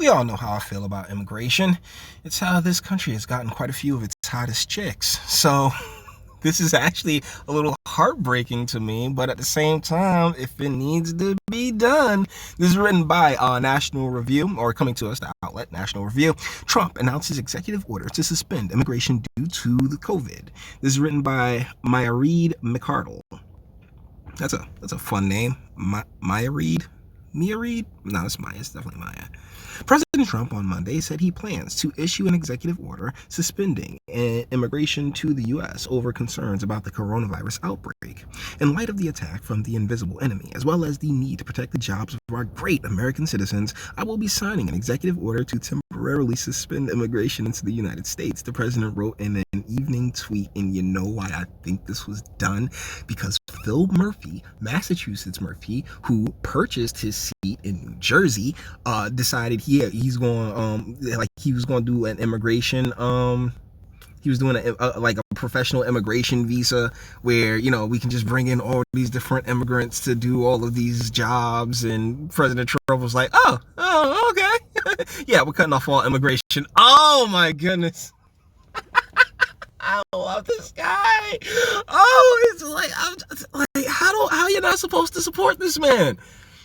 We all know how I feel about immigration. It's how this country has gotten quite a few of its hottest chicks. So this is actually a little heartbreaking to me, but at the same time, if it needs to be done. This is written by National Review, or coming to us, the outlet, National Review. Trump announces executive order to suspend immigration due to the COVID. This is written by Maya Reed McCardle. That's a fun name. Maya Reed? Mia Reed? No, it's Maya. It's definitely Maya. President Trump on Monday said he plans to issue an executive order suspending immigration to the U.S. over concerns about the coronavirus outbreak. In light of the attack from the invisible enemy, as well as the need to protect the jobs of our great American citizens, I will be signing an executive order to temporarily suspend immigration into the United States, the president wrote in an evening tweet. And you know why I think this was done? Because Phil Murphy, Massachusetts Murphy, who purchased his seat in New Jersey, decided he's going he was going to do an immigration he was doing a professional immigration visa where, we can just bring in all these different immigrants to do all of these jobs. And President Trump was like, oh, okay. Yeah, we're cutting off all immigration. Oh my goodness. I love this guy. Oh, it's like, how you're not supposed to support this man?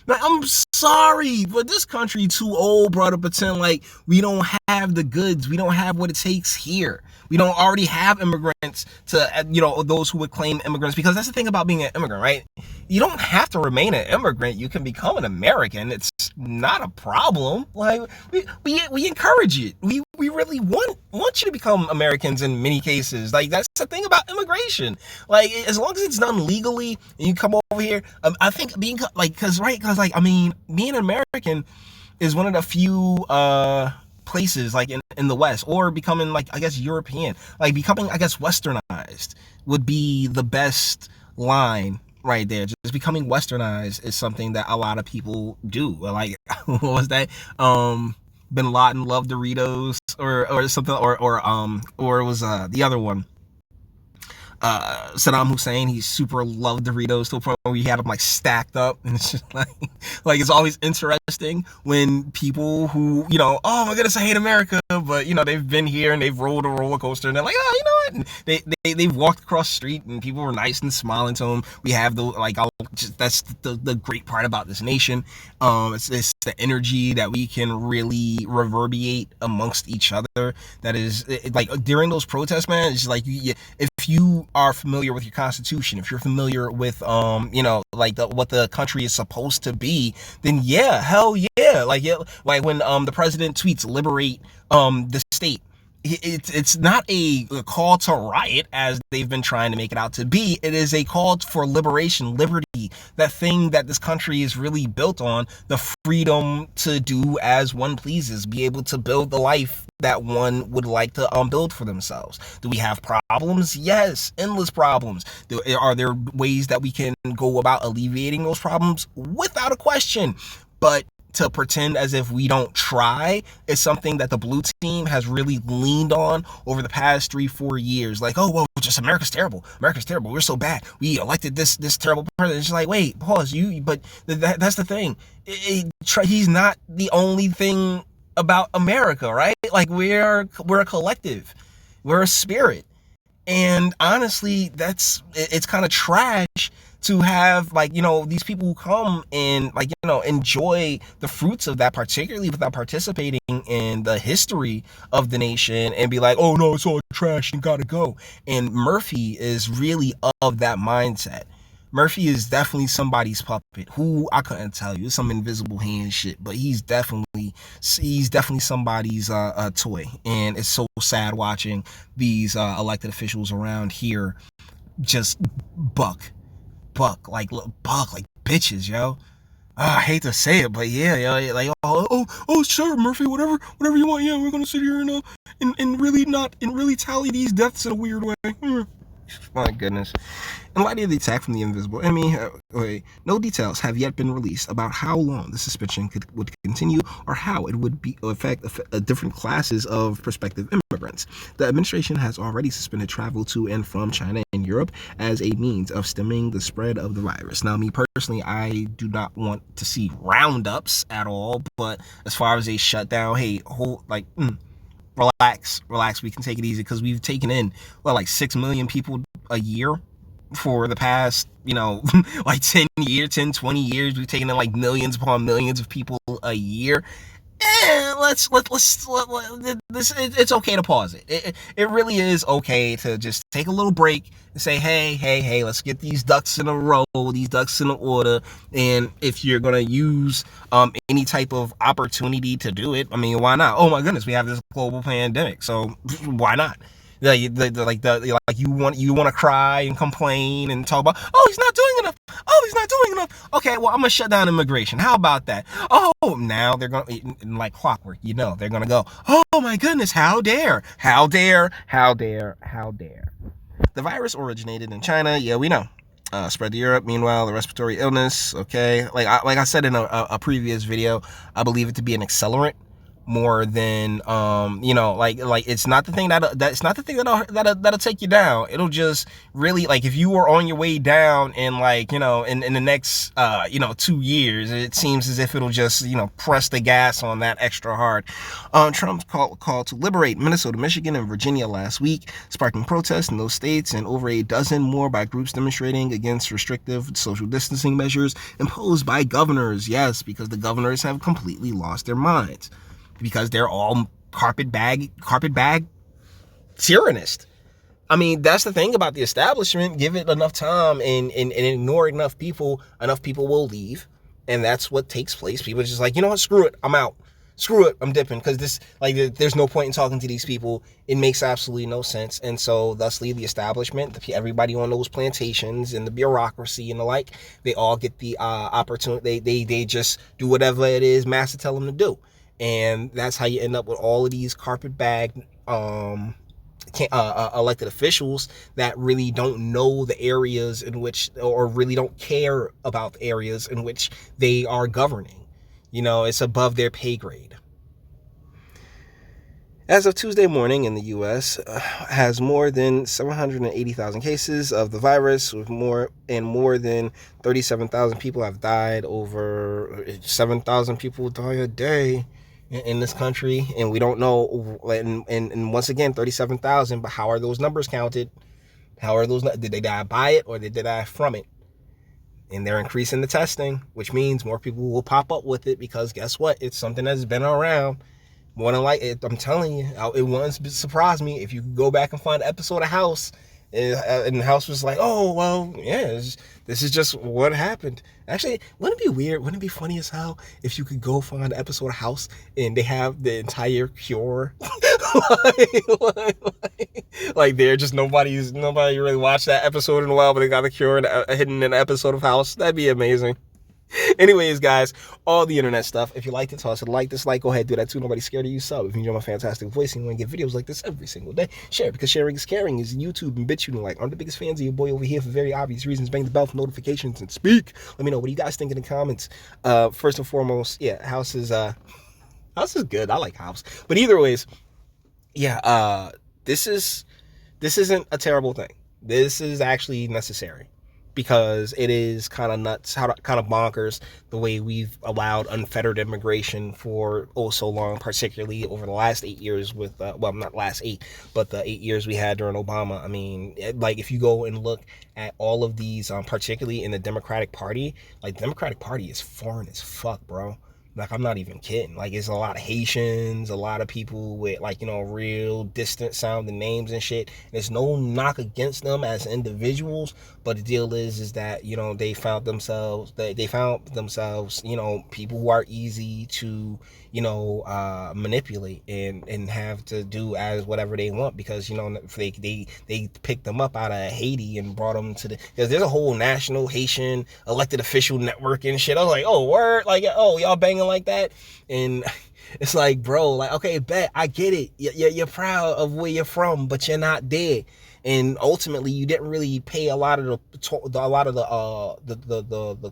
Now, I'm sorry, but this country too old, bro, to pretend like we don't have the goods. We don't have what it takes here. We don't already have immigrants to, those who would claim immigrants, because that's the thing about being an immigrant, right? You don't have to remain an immigrant. You can become an American. It's not a problem. Like, we encourage it. We really want you to become Americans in many cases. Like, that's the thing about immigration. Like, as long as it's done legally and you come over here, I think being because being an American is one of the few places like in the West, or becoming European, becoming westernized would be the best line right there. Just becoming westernized is something that a lot of people do. Like, what was that? Bin Laden loved Doritos or something, or it was the other one. Saddam Hussein, he super loved Doritos to the point where he had them stacked up, and it's just like it's always interesting when people who, oh my goodness, I hate America, but they've been here and they've rolled a roller coaster and they're like, oh, you know what? And they've walked across the street and people were nice and smiling to them. We have that's the great part about this nation. It's the energy that we can really reverberate amongst each other. That is during those protests, man. It's like if you are familiar with your Constitution, if you're familiar with what the country is supposed to be, then yeah, hell yeah. Like when the president tweets liberate the state, it's not a call to riot as they've been trying to make it out to be. It is a call for liberation, liberty, that thing that this country is really built on, the freedom to do as one pleases, be able to build the life that one would like to build for themselves. Do we have problems? Yes, endless problems. Are there ways that we can go about alleviating those problems? Without a question. But to pretend as if we don't try is something that the blue team has really leaned on over the past 3-4 years. Like, oh, well, just America's terrible. We're so bad. We elected this terrible president. It's just like, wait, pause. But that's the thing. He's not the only thing about America, right? Like, we're a collective. We're a spirit. And honestly, it's kind of trash to have these people who come and enjoy the fruits of that, particularly without participating in the history of the nation, and be like, oh no, it's all trash and gotta go. And Murphy is really of that mindset. Murphy is definitely somebody's puppet. Who, I couldn't tell you. It's some invisible hand shit, but he's definitely somebody's toy. And it's so sad watching these elected officials around here just buck like bitches, yo. I hate to say it, but yeah, yo, like, oh, sure, Murphy, whatever you want. Yeah, we're gonna sit here and really tally these deaths in a weird way. My goodness. In light of the attack from the invisible enemy, no details have yet been released about how long the suspension would continue or how it would affect different classes of prospective immigrants. The administration has already suspended travel to and from China and Europe as a means of stemming the spread of the virus. Now, me personally, I do not want to see roundups at all, but as far as a shutdown, hey, relax, we can take it easy, because we've taken in, like 6 million people a year for the past, like 20 years. We've taken in like millions upon millions of people a year. It's okay to pause it. It really is okay to just take a little break and say, hey, let's get these ducks in a row, these ducks in order. And if you're gonna use any type of opportunity to do it, I mean, why not? Oh my goodness, we have this global pandemic, so why not? You want to cry and complain and talk about, oh, he's not doing enough. Oh, he's not doing enough. Okay, well, I'm gonna shut down immigration. How about that? Oh, now they're gonna, like clockwork, they're gonna go, oh my goodness, how dare. The virus originated in China. Yeah, we know. Spread to Europe. Meanwhile, the respiratory illness. Okay, like I said in a previous video, I believe it to be an accelerant more than it's not the thing that'll take you down. It'll just really, like, if you were on your way down in in the next 2 years, it seems as if it'll just press the gas on that extra hard. Trump's call to liberate Minnesota, Michigan, and Virginia last week, sparking protests in those states and over a dozen more by groups demonstrating against restrictive social distancing measures imposed by governors. Yes, because the governors have completely lost their minds, because they're all carpet bag tyrannist. I mean, that's the thing about the establishment. Give it enough time and ignore enough people will leave. And that's what takes place. People are just like, you know what, screw it, I'm out. Screw it, I'm dipping, because there's no point in talking to these people. It makes absolutely no sense. And so thusly the establishment, everybody on those plantations and the bureaucracy and the like, they all get the opportunity. They just do whatever it is master tell them to do. And that's how you end up with all of these carpetbag elected officials that really don't know the areas in which, or really don't care about the areas in which they are governing. It's above their pay grade. As of Tuesday morning in the U.S., has more than 780,000 cases of the virus, with more than 37,000 people have died. Over 7,000 people die a day in this country, and we don't know. And once again, 37,000. But how are those numbers counted? Did they die by it, or did they die from it? And they're increasing the testing, which means more people will pop up with it, because guess what? It's something that's been around. More than like it, I'm telling you, it once surprised me. If you could go back and find an episode of House, and the House was like, oh, well, yeah, this is just what happened. Actually, wouldn't it be weird? Wouldn't it be funny as hell if you could go find an episode of House and they have the entire cure? like they're just, nobody really watched that episode in a while, but they got the cure hidden in an episode of House. That'd be amazing. Anyways, guys, all the internet stuff. If you liked it, toss it a like, dislike, go ahead, do that too. Nobody's scared of you. Sub if you enjoy my fantastic voice and you want to get videos like this every single day. Share, because sharing is caring. Is YouTube and BitChute and like. I'm the biggest fans of your boy over here for very obvious reasons. Bang the bell for notifications and speak. Let me know, what do you guys think in the comments. First and foremost, yeah, House is good. I like House. But either ways, yeah, this isn't a terrible thing. This is actually necessary, because it is kind of nuts, kind of bonkers, the way we've allowed unfettered immigration for so long, particularly over the last 8 years with, not last 8, but the 8 years we had during Obama. I mean, like, if you go and look at all of these, particularly in the Democratic Party, like, the Democratic Party is foreign as fuck, bro. Like, I'm not even kidding. Like, it's a lot of Haitians, a lot of people with, like, real distant sounding names and shit. There's no knock against them as individuals, but the deal is that, they found themselves, people who are easy to, manipulate and have to do as whatever they want, because, they picked them up out of Haiti and brought them to because there's a whole national Haitian elected official network and shit. I was like, oh, word? Like, oh, y'all banging like that? And it's like, bro, like, okay, bet, I get it. You're proud of where you're from, but you're not there. and ultimately you didn't really pay a lot of the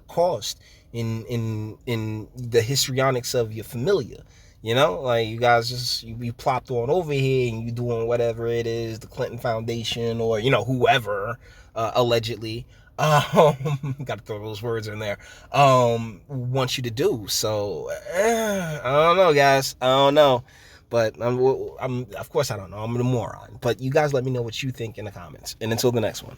cost in the histrionics of your familia. Like you guys just you plopped on over here and you doing whatever it is the Clinton Foundation or whoever allegedly got to throw those words in there wants you to do. So I don't know, guys. I don't know, but I'm of course I don't know. I'm a moron. But you guys let me know what you think in the comments. And until the next one.